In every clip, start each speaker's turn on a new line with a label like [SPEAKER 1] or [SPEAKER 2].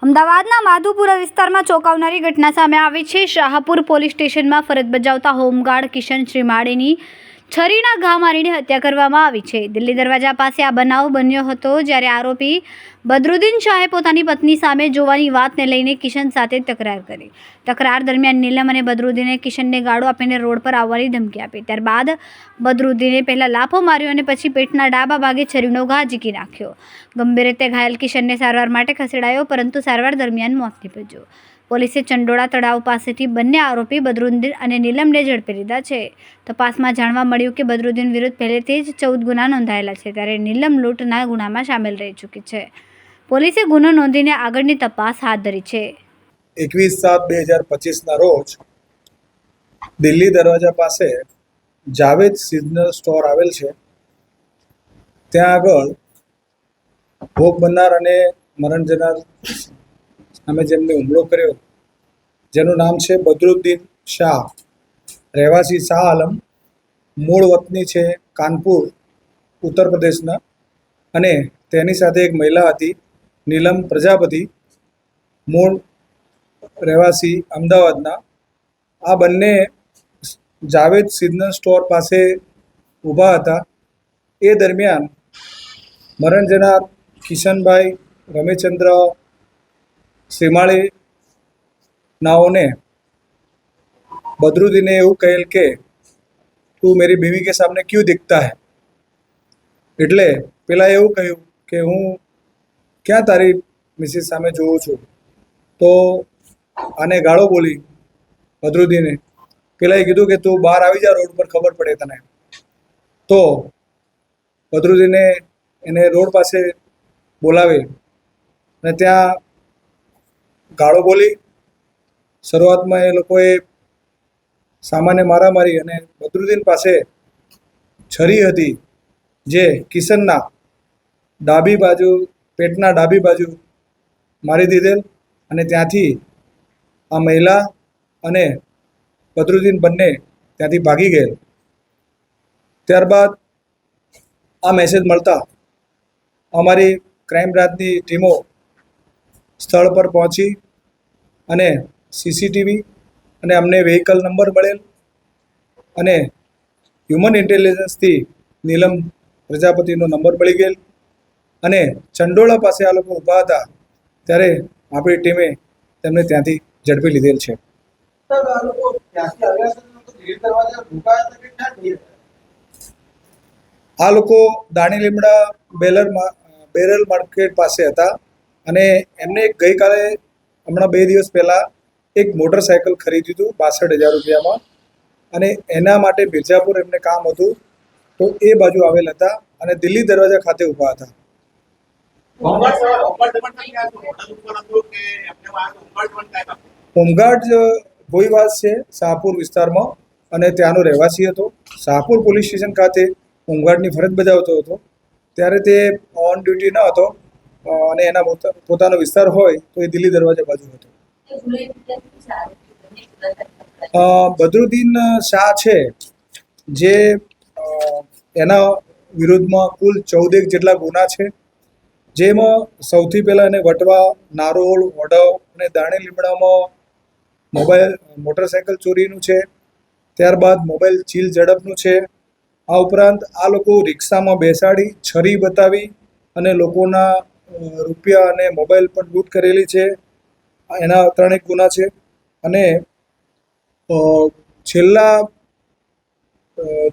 [SPEAKER 1] અમદાવાદના માધુપુરા વિસ્તારમાં ચોંકાવનારી ઘટના સામે આવી છે। શાહપુર પોલીસ સ્ટેશનમાં ફરજ બજાવતા હોમગાર્ડ કિશન શ્રીમાળીની છરીના ઘા મારીને હત્યા કરવામાં આવી છે। દિલ્હી દરવાજા પાસે આ બનાવ બન્યો હતો, જ્યારે આરોપી બદરુદ્દીન શાહે પોતાની પત્ની સામે જોવાની વાતને લઈને કિશન સાથે તકરાર કરી। તકરાર દરમિયાન નીલમ અને બદરુદ્દીને કિશનને ગાળો આપીને રોડ પર આવવાની ધમકી આપી। ત્યારબાદ બદરુદ્દીને પહેલા લાફો માર્યો અને પછી પેટના ડાબા ભાગે છરીનો ઘા ઝીકી નાખ્યો। ગંભીર રીતે ઘાયલ કિશનને સારવાર માટે ખસેડાયો, પરંતુ સારવાર દરમિયાન મોત નીપજ્યું। પોલીસે ચંડોળા તળાવ પાસેથી બંને આરોપી બદરુદ્દીન અને નીલમને ઝડપી લીધા છે। તપાસમાં જાણવા મળ્યું કે બદરુદ્દીન વિરુદ્ધ પહેલેથી જ 14 ગુના નોંધાયેલા છે, ત્યારે નીલમ લૂંટના ગુનામાં સામેલ રહી ચૂકી છે। પોલીસે ગુનો નોંધીને આગળની તપાસ હાથ ધરી છે।
[SPEAKER 2] 21/7/2025 રોજ દિલ્હી દરવાજા પાસે જાવેદ સિઝનલ સ્ટોર આવેલ છે, ત્યાં આગળ ભોગ બનનાર અને મરણ જનાર સામે જેમને હુમલો કર્યો, જેનું નામ છે બદરુદ્દીન શાહ, રહેવાસી શાહ આલમ, મૂળ વતની છે કાનપુર ઉત્તર પ્રદેશના, અને તેની સાથે એક મહિલા હતી નીલમ પ્રજાપતિ, મૂળ રહેવાસી અમદાવાદના। આ બંને જાવેદ સિઝનલ સ્ટોર પાસે ઊભા હતા। એ દરમિયાન મરણ જનાર કિશનભાઈ રમેશચંદ્ર શ્રીમાળી નાઓને બદરુદ્દીને એવું કહેલ કે તું મેરી બીવી કે સામને ક્यों दिखता है, એટલે પેલા એવું કહ્યું કે હું ક્યાં તારી મિસિસ સામે જોઉં છું, તો આને ગાળો બોલી બદરુદ્દીને। પેલાએ કીધું કે તું બહાર આવી જા, રોડ પર ખબર પડે તને। તો બદરુદ્દીને એને રોડ પાસે બોલાવે અને ત્યાં ગાળો બોલી। શરૂઆતમાં એ લોકોએ સામાન્ય મારામારી, અને બદરુદ્દીન પાસે છરી હતી જે કિશનના ડાબી બાજુ, પેટના ડાબી બાજુ મારી દીધેલ, અને ત્યાંથી આ મહિલા અને બદરુદ્દીન બંને ત્યાંથી ભાગી ગયેલ। ત્યારબાદ આ મેસેજ મળતા અમારી ક્રાઇમ બ્રાન્ચની ટીમો સ્થળ પર પહોંચી અને સીસીટીવી અને અમને વ્હીકલ નંબર મળેલ, અને હ્યુમન ઇન્ટેલિજન્સથી નીલમ પ્રજાપતિનો નંબર મળી ગયેલ, અને ચંડોળા પાસે આ લોકો ઊભા હતા ત્યારે આપણી ટીમે તેમને ત્યાંથી ઝડપી લીધેલ છે। આ લોકો દાણી લીમડા બેરલ માર્કેટ પાસે હતા, અને એમને ગઈકાલે હમણાં 2 દિવસ પહેલાં એક મોટરસાયકલ ખરીદ્યું હતું 62,000 રૂપિયામાં, અને એના માટે મિર્ઝાપુર એમને કામ હતું, તો એ બાજુ આવેલ હતા અને દિલ્હી દરવાજા ખાતે ઊભા હતા। હોમગાર્ડ ભોઈવાસ છે શાહપુર વિસ્તારમાં, અને ત્યાંનો રહેવાસી હતો। શાહપુર પોલીસ સ્ટેશન ખાતે હોમગાર્ડની ફરજ બજાવતો હતો, ત્યારે તે ઓન ડ્યુટી ન હતો, અને એના પોતાનો વિસ્તાર હોય તો એ દિલ્હી દરવાજા બાજુ હતો। બદરુદ્દીન શાહ છે, જે એના વિરુદ્ધમાં કુલ 14 જેટલા ગુના છે, જેમાં સૌથી પહેલાં એને વટવા, નારોલ, વડવ અને દાણી લીમડામાં મોટરસાયકલ ચોરીનું છે। ત્યારબાદ મોબાઈલ ચીલ ઝડપનું છે। આ ઉપરાંત આ લોકો રિક્ષામાં બેસાડી છરી બતાવી અને લોકોના રૂપિયા અને મોબાઈલ પણ લૂંટ કરેલી છે। એના 3 ગુના છે, અને છેલ્લા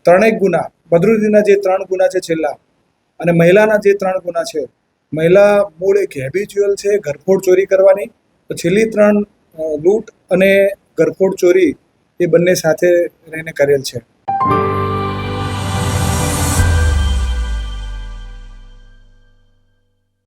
[SPEAKER 2] 3 ગુના બદરુદ્દીનના જે 3 ગુના છે છેલ્લા, અને મહિલાના જે 3 ગુના છે, મહિલા મૂળ એક હેબિચ્યુઅલ છે ઘરફોડ ચોરી કરવાની, તો છેલ્લી 3 લૂંટ અને ઘરફોડ ચોરી એ બંને સાથે રહીને કરેલ છે।